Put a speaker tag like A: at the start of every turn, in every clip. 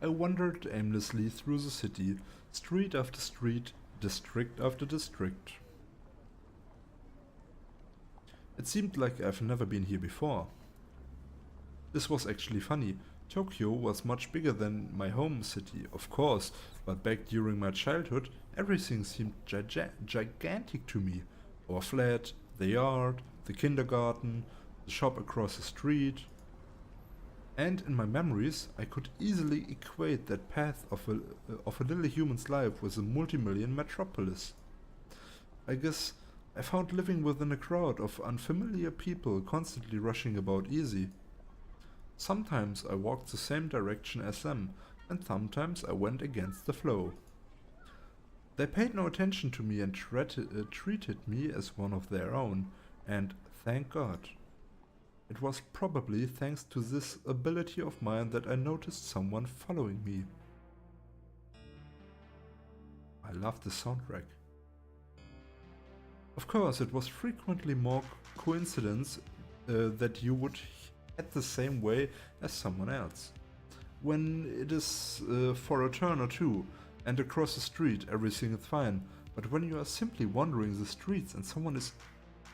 A: I wandered aimlessly through the city, street after street, district after district. It seemed like I've never been here before. This was actually funny. Tokyo was much bigger than my home city, of course, but back during my childhood, everything seemed gigantic to me. Our flat, the yard, the kindergarten, the shop across the street. And in my memories, I could easily equate that path of a little human's life with a multi-million metropolis. I guess I found living within a crowd of unfamiliar people constantly rushing about easy. Sometimes I walked the same direction as them, and sometimes I went against the flow. They paid no attention to me and treated me as one of their own, and thank God. It was probably thanks to this ability of mine that I noticed someone following me. I love the soundtrack. Of course, it was frequently more coincidence that you would head the same way as someone else. When it is for a turn or two and across the street, everything is fine. But when you are simply wandering the streets and someone is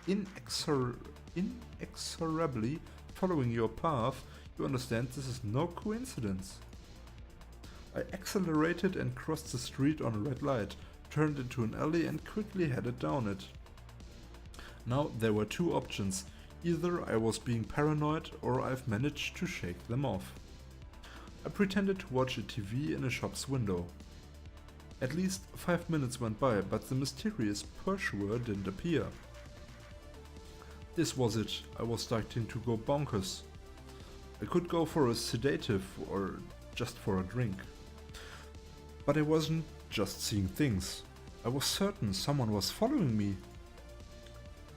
A: inexorably following your path, you understand this is no coincidence. I accelerated and crossed the street on a red light, turned into an alley and quickly headed down it. Now there were two options. Either I was being paranoid or I've managed to shake them off. I pretended to watch a TV in a shop's window. At least 5 minutes went by, but the mysterious pursuer didn't appear. This was it. I was starting to go bonkers. I could go for a sedative or just for a drink. But I wasn't just seeing things. I was certain someone was following me.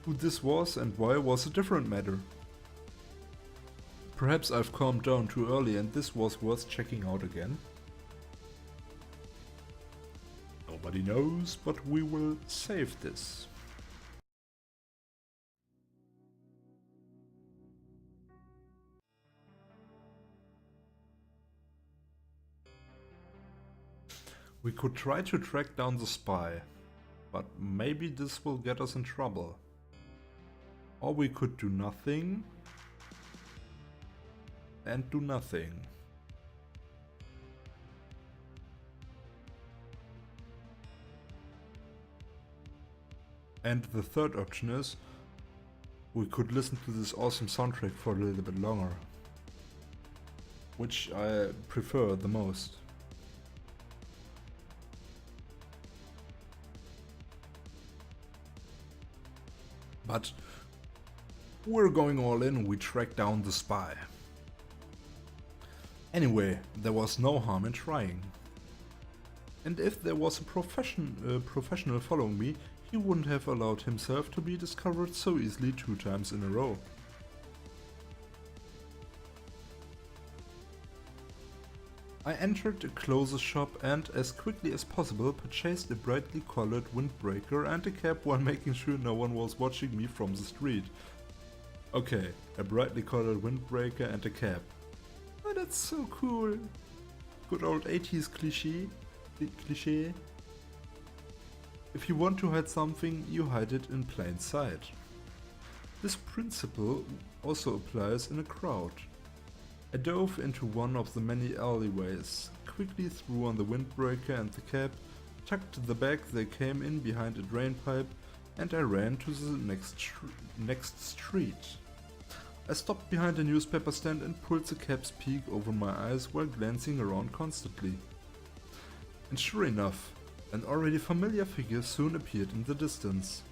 A: Who this was and why was a different matter. Perhaps I've calmed down too early and this was worth checking out again. Nobody knows, but we will save this. We could try to track down the spy, but maybe this will get us in trouble. Or we could do nothing and do nothing. And the third option is, we could listen to this awesome soundtrack for a little bit longer. Which I prefer the most. But we're going all in, we track down the spy. Anyway, there was no harm in trying. And if there was a professional following me, he wouldn't have allowed himself to be discovered so easily 2 times in a row. I entered a clothes shop and, as quickly as possible, purchased a brightly colored windbreaker and a cap while making sure no one was watching me from the street. Okay, a brightly colored windbreaker and a cap. Oh, that's so cool. Good old 80s cliché. If you want to hide something, you hide it in plain sight. This principle also applies in a crowd. I dove into one of the many alleyways, quickly threw on the windbreaker and the cap, tucked the bag they came in behind a drain pipe, and I ran to the next street. I stopped behind a newspaper stand and pulled the cap's peak over my eyes while glancing around constantly. And sure enough, an already familiar figure soon appeared in the distance.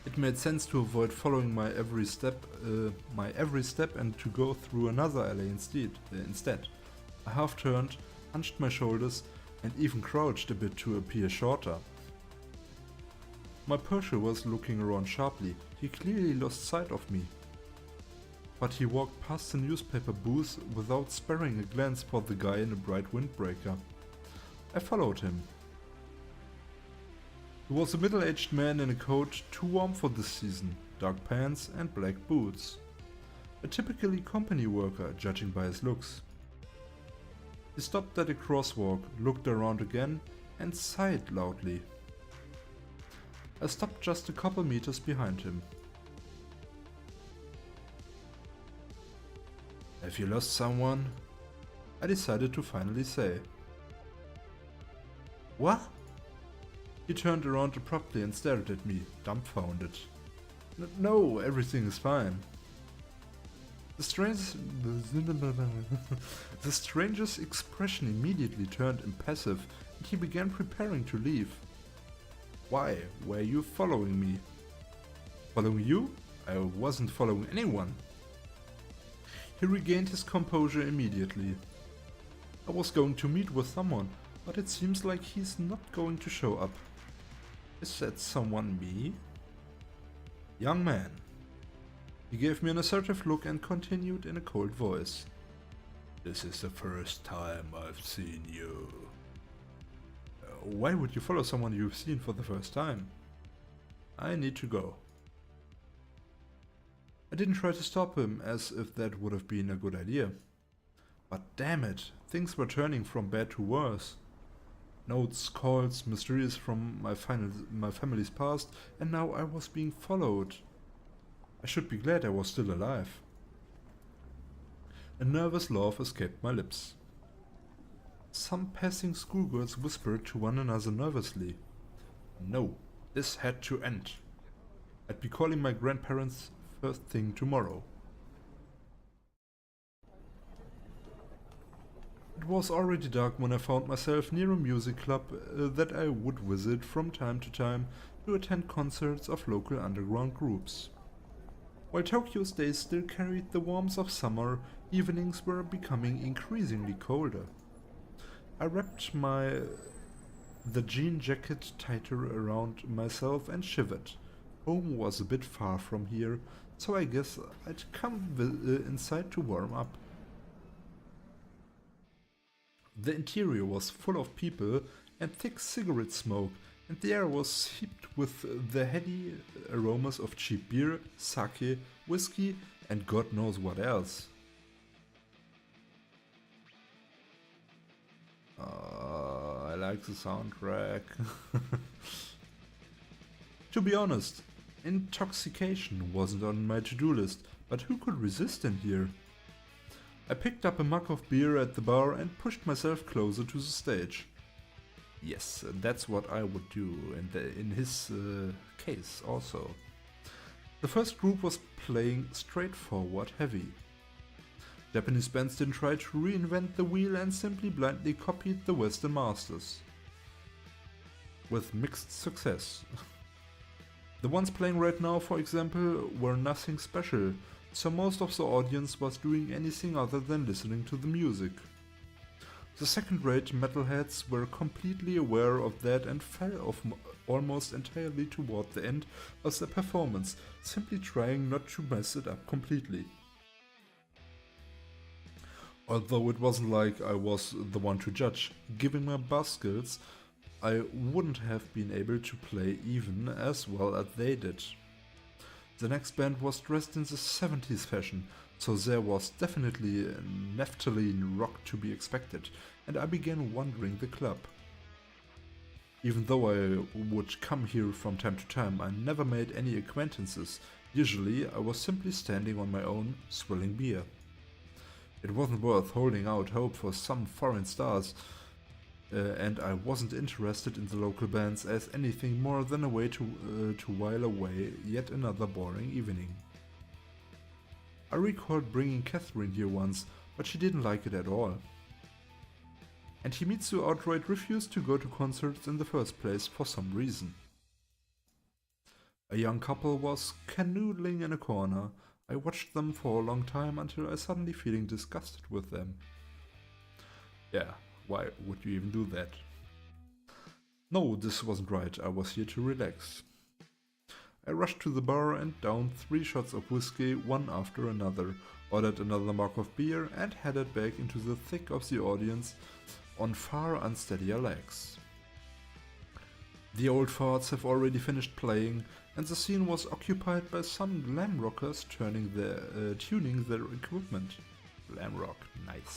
A: It made sense to avoid following my every step and to go through another alley instead. I half turned, hunched my shoulders and even crouched a bit to appear shorter. My pursuer was looking around sharply. He clearly lost sight of me. But he walked past the newspaper booth without sparing a glance for the guy in a bright windbreaker. I followed him. He was a middle-aged man in a coat too warm for this season, dark pants and black boots. A typically company worker, judging by his looks. He stopped at a crosswalk, looked around again, and sighed loudly. I stopped just a couple meters behind him. "Have you lost someone?" I decided to finally say. "What?" He turned around abruptly and stared at me, dumbfounded. No, everything is fine." The stranger's expression immediately turned impassive, and he began preparing to leave. "Why were you following me?" "Following you? I wasn't following anyone." He regained his composure immediately. "I was going to meet with someone, but it seems like he's not going to show up." "Is that someone me?" "Young man." He gave me an assertive look and continued in a cold voice. "This is the first time I've seen you." Why would you follow someone you've seen for the first time?" "I need to go." I didn't try to stop him, as if that would have been a good idea. But damn it, things were turning from bad to worse. Notes, calls, mysteries from my family's past, and now I was being followed. I should be glad I was still alive. A nervous laugh escaped my lips. Some passing schoolgirls whispered to one another nervously. No, this had to end. I'd be calling my grandparents first thing tomorrow. It was already dark when I found myself near a music club that I would visit from time to time to attend concerts of local underground groups. While Tokyo's days still carried the warmth of summer, evenings were becoming increasingly colder. I wrapped the jean jacket tighter around myself and shivered. Home was a bit far from here, so I guess I'd come inside to warm up. The interior was full of people and thick cigarette smoke, and the air was heaped with the heady aromas of cheap beer, sake, whiskey, and God knows what else. I like the soundtrack. To be honest, intoxication wasn't on my to-do list, but who could resist in here? I picked up a mug of beer at the bar and pushed myself closer to the stage. Yes, that's what I would do in his case also. The first group was playing straightforward heavy. Japanese bands didn't try to reinvent the wheel and simply blindly copied the Western masters. With mixed success. The ones playing right now, for example, were nothing special, so most of the audience was doing anything other than listening to the music. The second-rate metalheads were completely aware of that and fell off almost entirely toward the end of their performance, simply trying not to mess it up completely. Although it wasn't like I was the one to judge, given my bass skills, I wouldn't have been able to play even as well as they did. The next band was dressed in the 70s fashion, so there was definitely naphthalene rock to be expected, and I began wandering the club. Even though I would come here from time to time, I never made any acquaintances. Usually I was simply standing on my own, swilling beer. It wasn't worth holding out hope for some foreign stars, and I wasn't interested in the local bands as anything more than a way to while away yet another boring evening. I recalled bringing Catherine here once, but she didn't like it at all. And Himitsu outright refused to go to concerts in the first place for some reason. A young couple was canoodling in a corner. I watched them for a long time until I suddenly feeling disgusted with them. Yeah, why would you even do that? No, this wasn't right. I was here to relax. I rushed to the bar and downed 3 shots of whiskey, one after another, ordered another mug of beer and headed back into the thick of the audience on far unsteadier legs. The old farts have already finished playing, and the scene was occupied by some glam rockers tuning their equipment. Glam rock, nice.